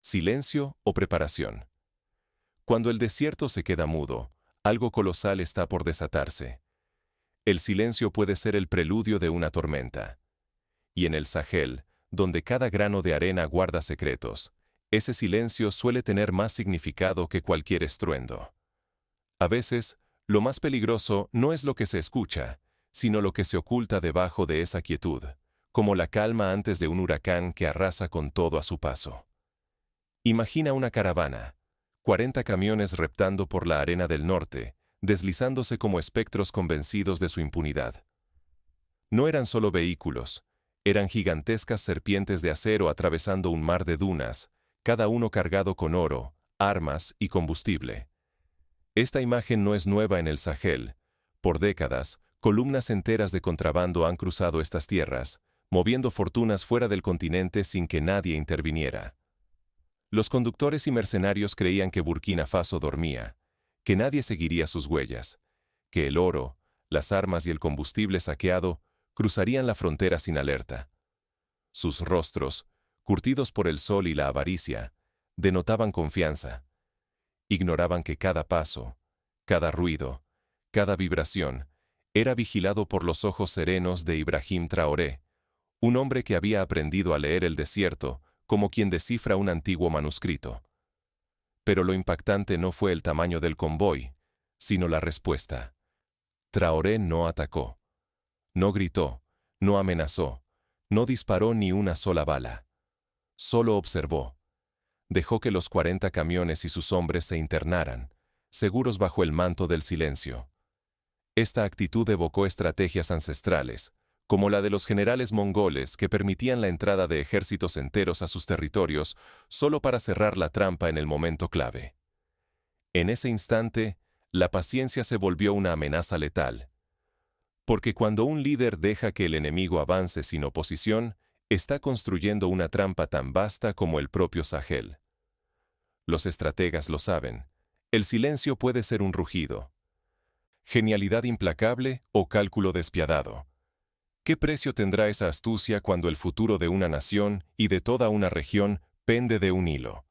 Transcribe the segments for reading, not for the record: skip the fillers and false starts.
Silencio o preparación. Cuando el desierto se queda mudo, algo colosal está por desatarse. El silencio puede ser el preludio de una tormenta. Y en el Sahel, donde cada grano de arena guarda secretos, ese silencio suele tener más significado que cualquier estruendo. A veces, lo más peligroso no es lo que se escucha, sino lo que se oculta debajo de esa quietud, como la calma antes de un huracán que arrasa con todo a su paso. Imagina una caravana, 40 camiones reptando por la arena del norte, deslizándose como espectros convencidos de su impunidad. No eran solo vehículos, eran gigantescas serpientes de acero atravesando un mar de dunas, cada uno cargado con oro, armas y combustible. Esta imagen no es nueva en el Sahel. Por décadas, columnas enteras de contrabando han cruzado estas tierras, moviendo fortunas fuera del continente sin que nadie interviniera. Los conductores y mercenarios creían que Burkina Faso dormía, que nadie seguiría sus huellas, que el oro, las armas y el combustible saqueado cruzarían la frontera sin alerta. Sus rostros, curtidos por el sol y la avaricia, denotaban confianza. Ignoraban que cada paso, cada ruido, cada vibración, era vigilado por los ojos serenos de Ibrahim Traoré, un hombre que había aprendido a leer el desierto como quien descifra un antiguo manuscrito. Pero lo impactante no fue el tamaño del convoy, sino la respuesta. Traoré no atacó, no gritó, no amenazó, no disparó ni una sola bala. Solo observó. Dejó que los 40 camiones y sus hombres se internaran, seguros bajo el manto del silencio. Esta actitud evocó estrategias ancestrales, como la de los generales mongoles que permitían la entrada de ejércitos enteros a sus territorios solo para cerrar la trampa en el momento clave. En ese instante, la paciencia se volvió una amenaza letal. Porque cuando un líder deja que el enemigo avance sin oposición, está construyendo una trampa tan vasta como el propio Sahel. Los estrategas lo saben. El silencio puede ser un rugido. Genialidad implacable o cálculo despiadado. ¿Qué precio tendrá esa astucia cuando el futuro de una nación y de toda una región pende de un hilo?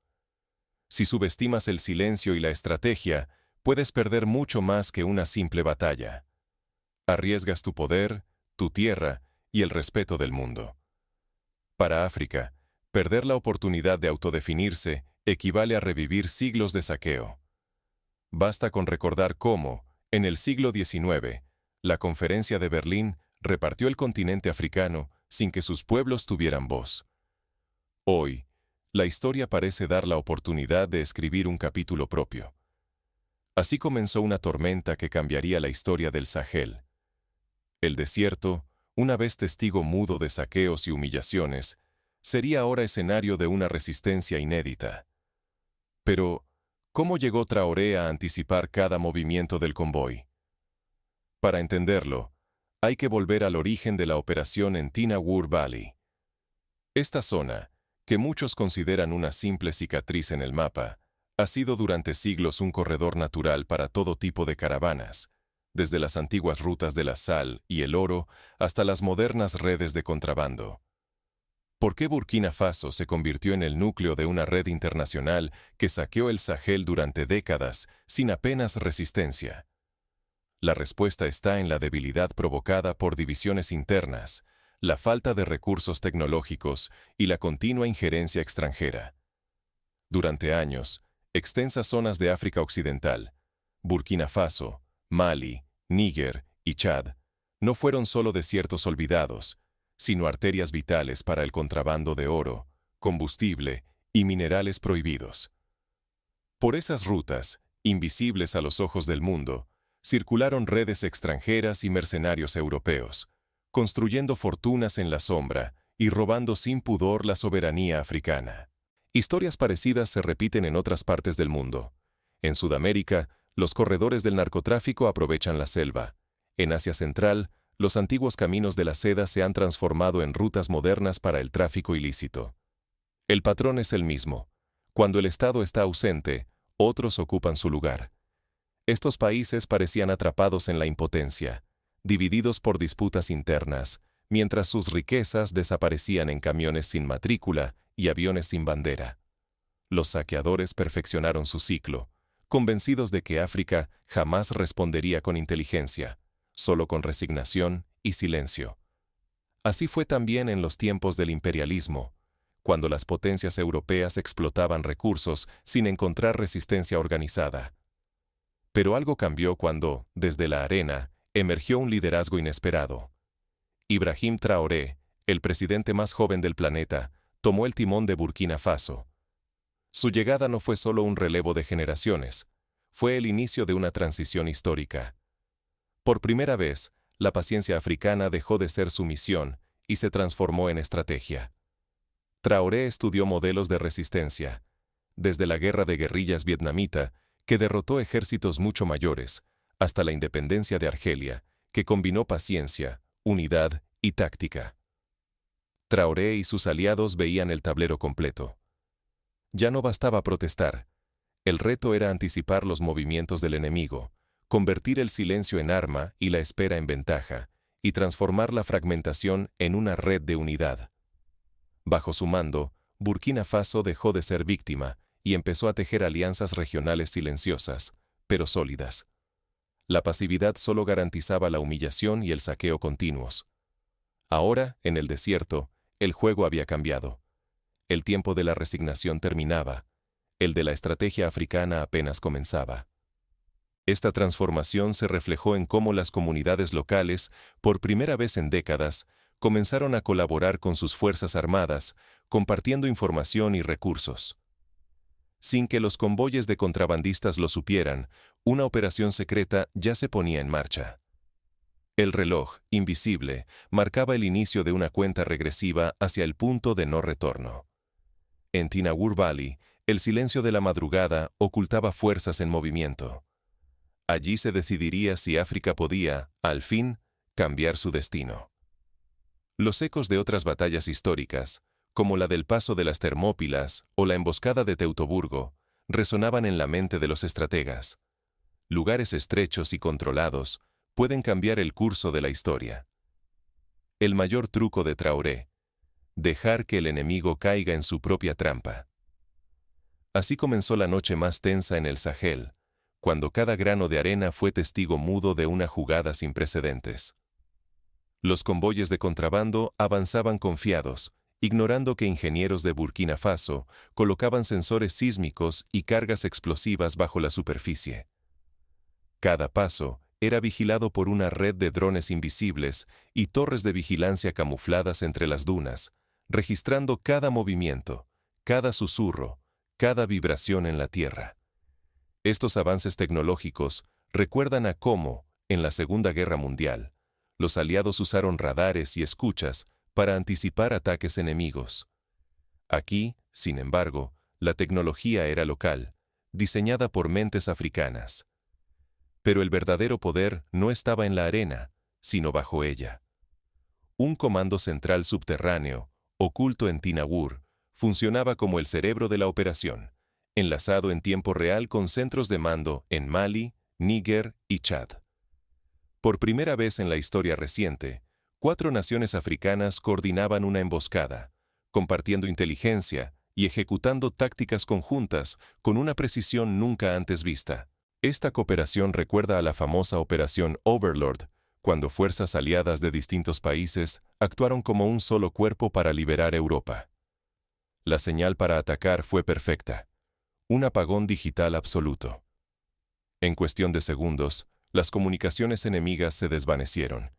Si subestimas el silencio y la estrategia, puedes perder mucho más que una simple batalla. Arriesgas tu poder, tu tierra y el respeto del mundo. Para África, perder la oportunidad de autodefinirse equivale a revivir siglos de saqueo. Basta con recordar cómo, en el siglo XIX, la Conferencia de Berlín repartió el continente africano sin que sus pueblos tuvieran voz. Hoy, la historia parece dar la oportunidad de escribir un capítulo propio. Así comenzó una tormenta que cambiaría la historia del Sahel. El desierto, una vez testigo mudo de saqueos y humillaciones, sería ahora escenario de una resistencia inédita. Pero, ¿cómo llegó Traoré a anticipar cada movimiento del convoy? Para entenderlo, hay que volver al origen de la operación en Tinawur Valley. Esta zona, que muchos consideran una simple cicatriz en el mapa, ha sido durante siglos un corredor natural para todo tipo de caravanas, desde las antiguas rutas de la sal y el oro hasta las modernas redes de contrabando. ¿Por qué Burkina Faso se convirtió en el núcleo de una red internacional que saqueó el Sahel durante décadas sin apenas resistencia? La respuesta está en la debilidad provocada por divisiones internas, la falta de recursos tecnológicos y la continua injerencia extranjera. Durante años, extensas zonas de África Occidental, Burkina Faso, Mali, Níger y Chad, no fueron solo desiertos olvidados, sino arterias vitales para el contrabando de oro, combustible y minerales prohibidos. Por esas rutas, invisibles a los ojos del mundo, circularon redes extranjeras y mercenarios europeos, construyendo fortunas en la sombra y robando sin pudor la soberanía africana. Historias parecidas se repiten en otras partes del mundo. En Sudamérica, los corredores del narcotráfico aprovechan la selva. En Asia Central, los antiguos caminos de la seda se han transformado en rutas modernas para el tráfico ilícito. El patrón es el mismo. Cuando el Estado está ausente, otros ocupan su lugar. Estos países parecían atrapados en la impotencia, divididos por disputas internas, mientras sus riquezas desaparecían en camiones sin matrícula y aviones sin bandera. Los saqueadores perfeccionaron su ciclo, convencidos de que África jamás respondería con inteligencia, solo con resignación y silencio. Así fue también en los tiempos del imperialismo, cuando las potencias europeas explotaban recursos sin encontrar resistencia organizada. Pero algo cambió cuando, desde la arena, emergió un liderazgo inesperado. Ibrahim Traoré, el presidente más joven del planeta, tomó el timón de Burkina Faso. Su llegada no fue solo un relevo de generaciones, fue el inicio de una transición histórica. Por primera vez, la paciencia africana dejó de ser sumisión y se transformó en estrategia. Traoré estudió modelos de resistencia, desde la guerra de guerrillas vietnamita, que derrotó ejércitos mucho mayores, hasta la independencia de Argelia, que combinó paciencia, unidad y táctica. Traoré y sus aliados veían el tablero completo. Ya no bastaba protestar. El reto era anticipar los movimientos del enemigo, convertir el silencio en arma y la espera en ventaja, y transformar la fragmentación en una red de unidad. Bajo su mando, Burkina Faso dejó de ser víctima y empezó a tejer alianzas regionales silenciosas, pero sólidas. La pasividad solo garantizaba la humillación y el saqueo continuos. Ahora, en el desierto, el juego había cambiado. El tiempo de la resignación terminaba. El de la estrategia africana apenas comenzaba. Esta transformación se reflejó en cómo las comunidades locales, por primera vez en décadas, comenzaron a colaborar con sus fuerzas armadas, compartiendo información y recursos. Sin que los convoyes de contrabandistas lo supieran, una operación secreta ya se ponía en marcha. El reloj, invisible, marcaba el inicio de una cuenta regresiva hacia el punto de no retorno. En Tinawur Valley, el silencio de la madrugada ocultaba fuerzas en movimiento. Allí se decidiría si África podía, al fin, cambiar su destino. Los ecos de otras batallas históricas, como la del paso de las Termópilas o la emboscada de Teutoburgo, resonaban en la mente de los estrategas. Lugares estrechos y controlados pueden cambiar el curso de la historia. El mayor truco de Traoré: dejar que el enemigo caiga en su propia trampa. Así comenzó la noche más tensa en el Sahel, cuando cada grano de arena fue testigo mudo de una jugada sin precedentes. Los convoyes de contrabando avanzaban confiados, ignorando que ingenieros de Burkina Faso colocaban sensores sísmicos y cargas explosivas bajo la superficie. Cada paso era vigilado por una red de drones invisibles y torres de vigilancia camufladas entre las dunas, registrando cada movimiento, cada susurro, cada vibración en la tierra. Estos avances tecnológicos recuerdan a cómo, en la Segunda Guerra Mundial, los aliados usaron radares y escuchas para anticipar ataques enemigos. Aquí, sin embargo, la tecnología era local, diseñada por mentes africanas. Pero el verdadero poder no estaba en la arena, sino bajo ella. Un comando central subterráneo, oculto en Tinawur, funcionaba como el cerebro de la operación, enlazado en tiempo real con centros de mando en Mali, Níger y Chad. Por primera vez en la historia reciente, 4 naciones africanas coordinaban una emboscada, compartiendo inteligencia y ejecutando tácticas conjuntas con una precisión nunca antes vista. Esta cooperación recuerda a la famosa Operación Overlord, cuando fuerzas aliadas de distintos países actuaron como un solo cuerpo para liberar Europa. La señal para atacar fue perfecta: un apagón digital absoluto. En cuestión de segundos, las comunicaciones enemigas se desvanecieron.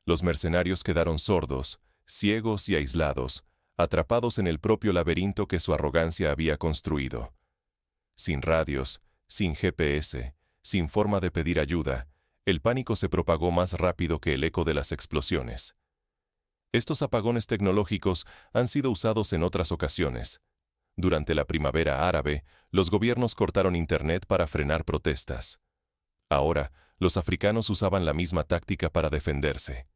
Los mercenarios quedaron sordos, ciegos y aislados, atrapados en el propio laberinto que su arrogancia había construido. Sin radios, sin GPS, sin forma de pedir ayuda, el pánico se propagó más rápido que el eco de las explosiones. Estos apagones tecnológicos han sido usados en otras ocasiones. Durante la primavera árabe, los gobiernos cortaron Internet para frenar protestas. Ahora, los africanos usaban la misma táctica para defenderse.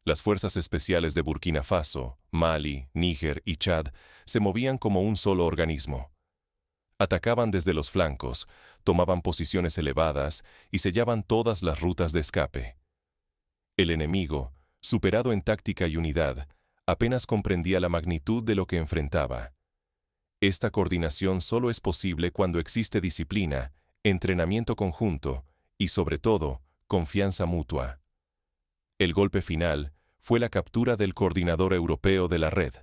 Las fuerzas especiales de Burkina Faso, Mali, Níger y Chad se movían como un solo organismo. Atacaban desde los flancos, tomaban posiciones elevadas y sellaban todas las rutas de escape. El enemigo, superado en táctica y unidad, apenas comprendía la magnitud de lo que enfrentaba. Esta coordinación solo es posible cuando existe disciplina, entrenamiento conjunto y, sobre todo, confianza mutua. El golpe final fue la captura del coordinador europeo de la red.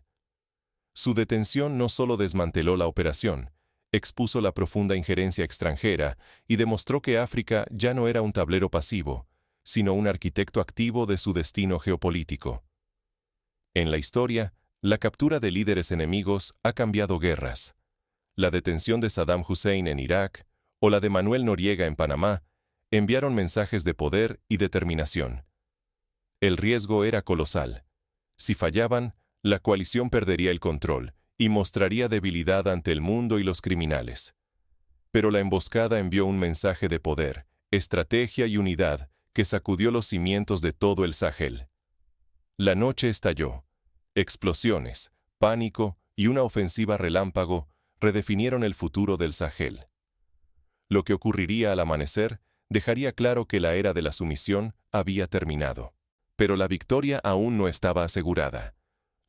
Su detención no solo desmanteló la operación, expuso la profunda injerencia extranjera y demostró que África ya no era un tablero pasivo, sino un arquitecto activo de su destino geopolítico. En la historia, la captura de líderes enemigos ha cambiado guerras. La detención de Saddam Hussein en Irak o la de Manuel Noriega en Panamá enviaron mensajes de poder y determinación. El riesgo era colosal. Si fallaban, la coalición perdería el control y mostraría debilidad ante el mundo y los criminales. Pero la emboscada envió un mensaje de poder, estrategia y unidad que sacudió los cimientos de todo el Sahel. La noche estalló. Explosiones, pánico y una ofensiva relámpago redefinieron el futuro del Sahel. Lo que ocurriría al amanecer dejaría claro que la era de la sumisión había terminado. Pero la victoria aún no estaba asegurada.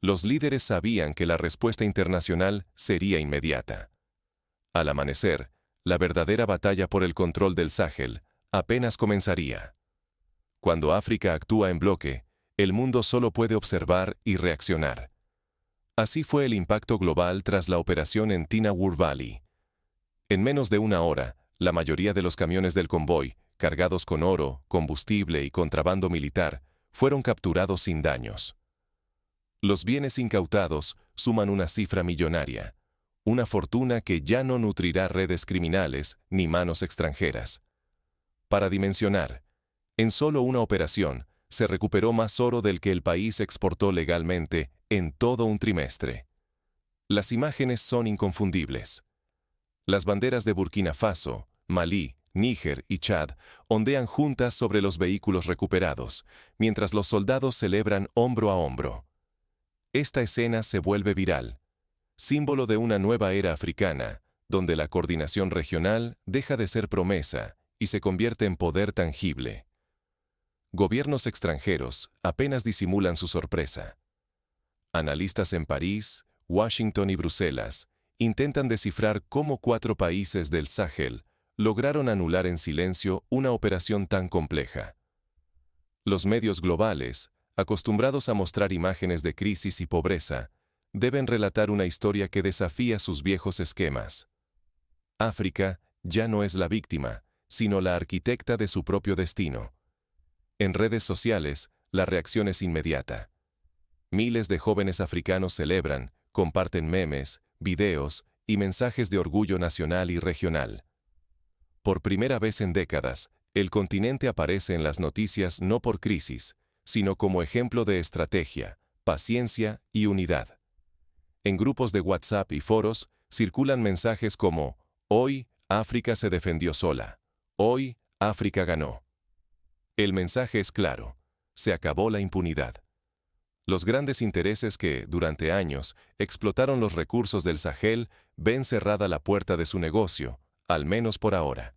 Los líderes sabían que la respuesta internacional sería inmediata. Al amanecer, la verdadera batalla por el control del Sahel apenas comenzaría. Cuando África actúa en bloque, el mundo solo puede observar y reaccionar. Así fue el impacto global tras la operación en Tinahur Valley. En menos de una hora, la mayoría de los camiones del convoy, cargados con oro, combustible y contrabando militar, fueron capturados sin daños. Los bienes incautados suman una cifra millonaria, una fortuna que ya no nutrirá redes criminales ni manos extranjeras. Para dimensionar, en solo una operación, se recuperó más oro del que el país exportó legalmente en todo un trimestre. Las imágenes son inconfundibles. Las banderas de Burkina Faso, Malí, Níger y Chad ondean juntas sobre los vehículos recuperados, mientras los soldados celebran hombro a hombro. Esta escena se vuelve viral, símbolo de una nueva era africana, donde la coordinación regional deja de ser promesa y se convierte en poder tangible. Gobiernos extranjeros apenas disimulan su sorpresa. Analistas en París, Washington y Bruselas intentan descifrar cómo 4 países del Sahel lograron anular en silencio una operación tan compleja. Los medios globales, acostumbrados a mostrar imágenes de crisis y pobreza, deben relatar una historia que desafía sus viejos esquemas. África ya no es la víctima, sino la arquitecta de su propio destino. En redes sociales, la reacción es inmediata. Miles de jóvenes africanos celebran, comparten memes, videos y mensajes de orgullo nacional y regional. Por primera vez en décadas, el continente aparece en las noticias no por crisis, sino como ejemplo de estrategia, paciencia y unidad. En grupos de WhatsApp y foros circulan mensajes como: "Hoy, África se defendió sola. Hoy, África ganó". El mensaje es claro: se acabó la impunidad. Los grandes intereses que, durante años, explotaron los recursos del Sahel ven cerrada la puerta de su negocio, al menos por ahora.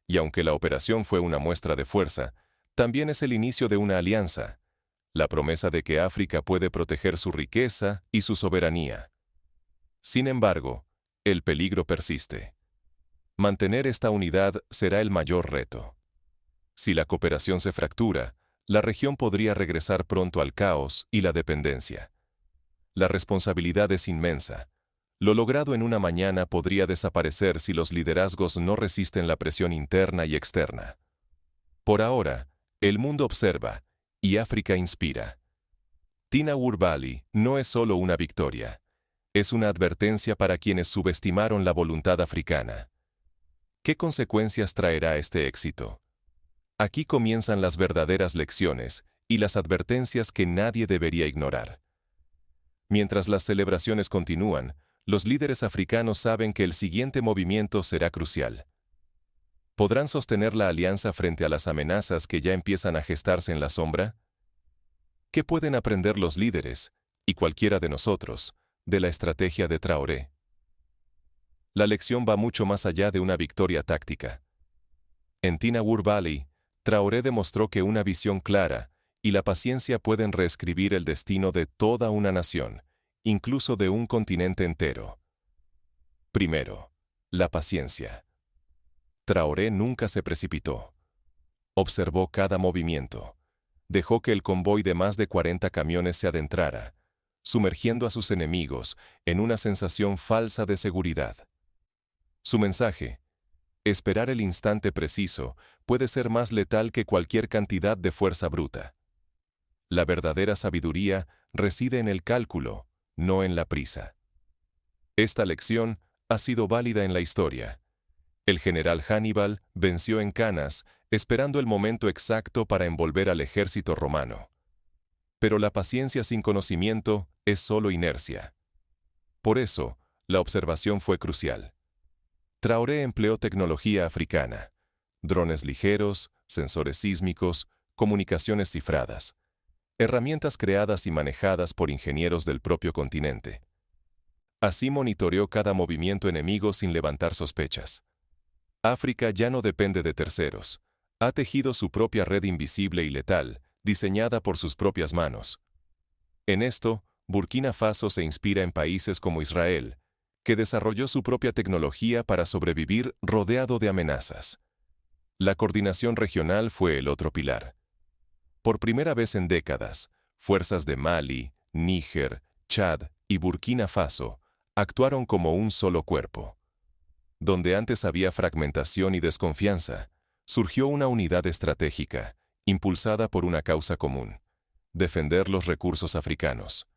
Y aunque la operación fue una muestra de fuerza, también es el inicio de una alianza, la promesa de que África puede proteger su riqueza y su soberanía. Sin embargo, el peligro persiste. Mantener esta unidad será el mayor reto. Si la cooperación se fractura, la región podría regresar pronto al caos y la dependencia. La responsabilidad es inmensa. Lo logrado en una mañana podría desaparecer si los liderazgos no resisten la presión interna y externa. Por ahora, el mundo observa y África inspira. Tinahur Valley no es solo una victoria, es una advertencia para quienes subestimaron la voluntad africana. ¿Qué consecuencias traerá este éxito? Aquí comienzan las verdaderas lecciones y las advertencias que nadie debería ignorar. Mientras las celebraciones continúan, los líderes africanos saben que el siguiente movimiento será crucial. ¿Podrán sostener la alianza frente a las amenazas que ya empiezan a gestarse en la sombra? ¿Qué pueden aprender los líderes, y cualquiera de nosotros, de la estrategia de Traoré? La lección va mucho más allá de una victoria táctica. En Tinahur Valley, Traoré demostró que una visión clara y la paciencia pueden reescribir el destino de toda una nación, incluso de un continente entero. Primero, la paciencia. Traoré nunca se precipitó. Observó cada movimiento. Dejó que el convoy de más de 40 camiones se adentrara, sumergiendo a sus enemigos en una sensación falsa de seguridad. Su mensaje: esperar el instante preciso puede ser más letal que cualquier cantidad de fuerza bruta. La verdadera sabiduría reside en el cálculo, no en la prisa. Esta lección ha sido válida en la historia. El general Hannibal venció en Canas, esperando el momento exacto para envolver al ejército romano. Pero la paciencia sin conocimiento es solo inercia. Por eso, la observación fue crucial. Traoré empleó tecnología africana: drones ligeros, sensores sísmicos, comunicaciones cifradas, herramientas creadas y manejadas por ingenieros del propio continente. Así monitoreó cada movimiento enemigo sin levantar sospechas. África ya no depende de terceros. Ha tejido su propia red invisible y letal, diseñada por sus propias manos. En esto, Burkina Faso se inspira en países como Israel, que desarrolló su propia tecnología para sobrevivir rodeado de amenazas. La coordinación regional fue el otro pilar. Por primera vez en décadas, fuerzas de Mali, Níger, Chad y Burkina Faso actuaron como un solo cuerpo. Donde antes había fragmentación y desconfianza, surgió una unidad estratégica, impulsada por una causa común: defender los recursos africanos.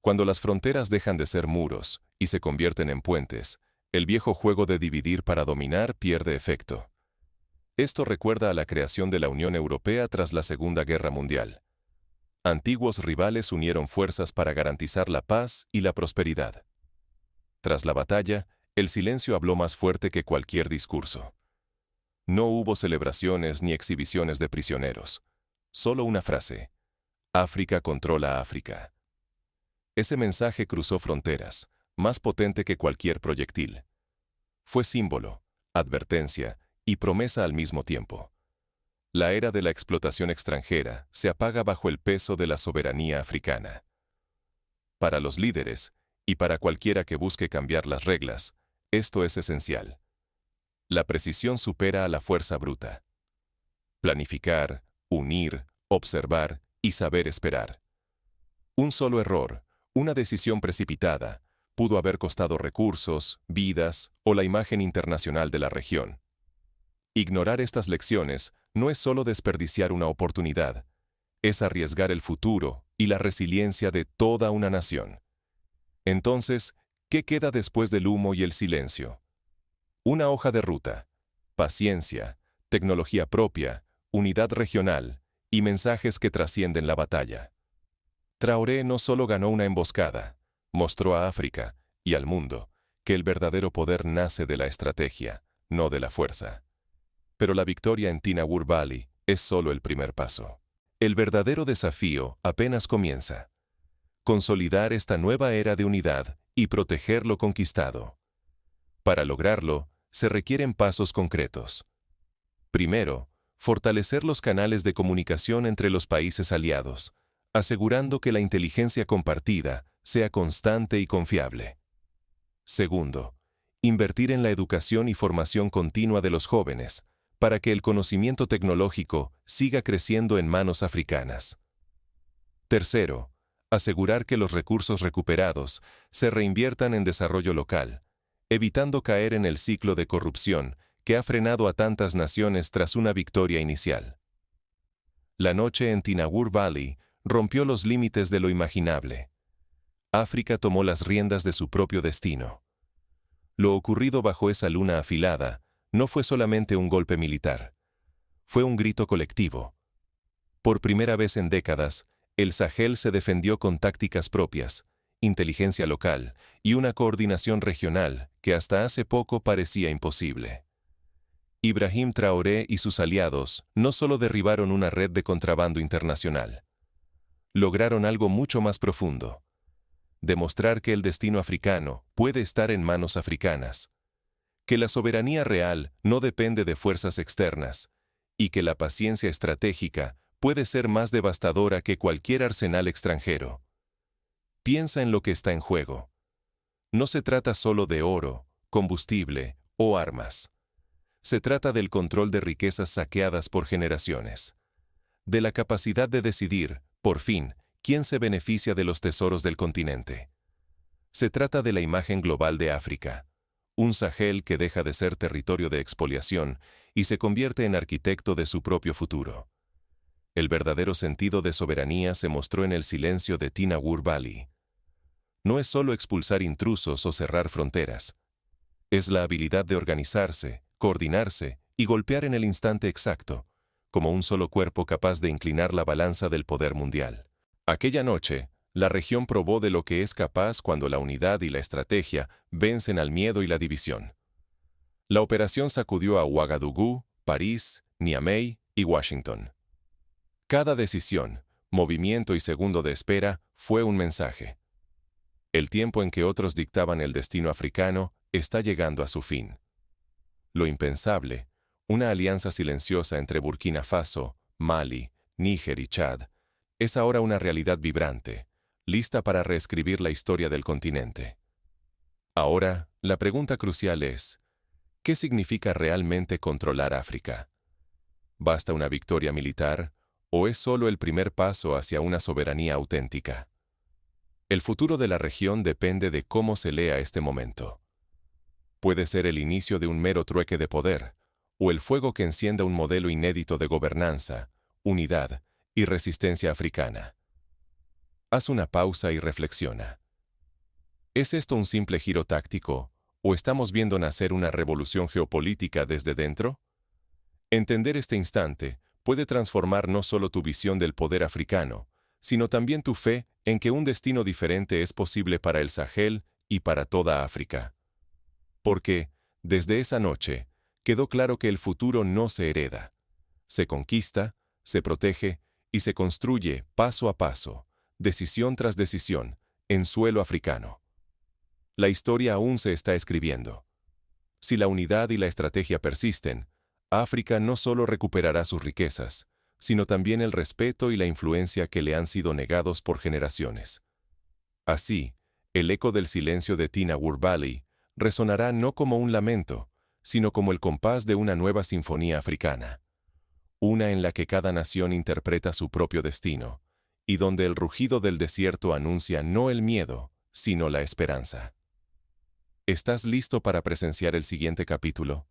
Cuando las fronteras dejan de ser muros y se convierten en puentes, el viejo juego de dividir para dominar pierde efecto. Esto recuerda a la creación de la Unión Europea tras la Segunda Guerra Mundial. Antiguos rivales unieron fuerzas para garantizar la paz y la prosperidad. Tras la batalla, el silencio habló más fuerte que cualquier discurso. No hubo celebraciones ni exhibiciones de prisioneros. Solo una frase: África controla a África. Ese mensaje cruzó fronteras, más potente que cualquier proyectil. Fue símbolo, advertencia y promesa al mismo tiempo. La era de la explotación extranjera se apaga bajo el peso de la soberanía africana. Para los líderes, y para cualquiera que busque cambiar las reglas, esto es esencial. La precisión supera a la fuerza bruta. Planificar, unir, observar y saber esperar. Un solo error, una decisión precipitada, pudo haber costado recursos, vidas o la imagen internacional de la región. Ignorar estas lecciones no es solo desperdiciar una oportunidad, es arriesgar el futuro y la resiliencia de toda una nación. Entonces, ¿qué queda después del humo y el silencio? Una hoja de ruta, paciencia, tecnología propia, unidad regional y mensajes que trascienden la batalla. Traoré no solo ganó una emboscada, mostró a África y al mundo que el verdadero poder nace de la estrategia, no de la fuerza. Pero la victoria en Tinawur Valley es solo el primer paso. El verdadero desafío apenas comienza: consolidar esta nueva era de unidad y proteger lo conquistado. Para lograrlo, se requieren pasos concretos. Primero, fortalecer los canales de comunicación entre los países aliados, asegurando que la inteligencia compartida sea constante y confiable. Segundo, invertir en la educación y formación continua de los jóvenes, para que el conocimiento tecnológico siga creciendo en manos africanas. Tercero, asegurar que los recursos recuperados se reinviertan en desarrollo local, evitando caer en el ciclo de corrupción que ha frenado a tantas naciones tras una victoria inicial. La noche en Tinawur Valley rompió los límites de lo imaginable. África tomó las riendas de su propio destino. Lo ocurrido bajo esa luna afilada no fue solamente un golpe militar. Fue un grito colectivo. Por primera vez en décadas, el Sahel se defendió con tácticas propias, inteligencia local y una coordinación regional que hasta hace poco parecía imposible. Ibrahim Traoré y sus aliados no solo derribaron una red de contrabando internacional, lograron algo mucho más profundo: demostrar que el destino africano puede estar en manos africanas, que la soberanía real no depende de fuerzas externas, y que la paciencia estratégica puede ser más devastadora que cualquier arsenal extranjero. Piensa en lo que está en juego: No se trata solo de oro, combustible o armas. Se trata del control de riquezas saqueadas por generaciones. De la capacidad de decidir, por fin, quién se beneficia de los tesoros del continente. Se trata de la imagen global de África, un Sahel que deja de ser territorio de expoliación y se convierte en arquitecto de su propio futuro. El verdadero sentido de soberanía se mostró en el silencio de Tinahur Valley. No es solo expulsar intrusos o cerrar fronteras. Es la habilidad de organizarse, coordinarse y golpear en el instante exacto, como un solo cuerpo capaz de inclinar la balanza del poder mundial. Aquella noche, la región probó de lo que es capaz cuando la unidad y la estrategia vencen al miedo y la división. La operación sacudió a Ouagadougou, París, Niamey y Washington. Cada decisión, movimiento y segundo de espera fue un mensaje. El tiempo en que otros dictaban el destino africano está llegando a su fin. Lo impensable, una alianza silenciosa entre Burkina Faso, Mali, Níger y Chad, es ahora una realidad vibrante, lista para reescribir la historia del continente. Ahora, la pregunta crucial es, ¿qué significa realmente controlar África? ¿Basta una victoria militar o es solo el primer paso hacia una soberanía auténtica? El futuro de la región depende de cómo se lea este momento. Puede ser el inicio de un mero trueque de poder, o el fuego que encienda un modelo inédito de gobernanza, unidad y resistencia africana. Haz una pausa y reflexiona. ¿Es esto un simple giro táctico, o estamos viendo nacer una revolución geopolítica desde dentro? Entender este instante puede transformar no solo tu visión del poder africano, sino también tu fe en que un destino diferente es posible para el Sahel y para toda África. Porque, desde esa noche, quedó claro que el futuro no se hereda. Se conquista, se protege y se construye paso a paso, decisión tras decisión, en suelo africano. La historia aún se está escribiendo. Si la unidad y la estrategia persisten, África no solo recuperará sus riquezas, sino también el respeto y la influencia que le han sido negados por generaciones. Así, el eco del silencio de Tinahur Valley resonará no como un lamento, sino como el compás de una nueva sinfonía africana. Una en la que cada nación interpreta su propio destino, y donde el rugido del desierto anuncia no el miedo, sino la esperanza. ¿Estás listo para presenciar el siguiente capítulo?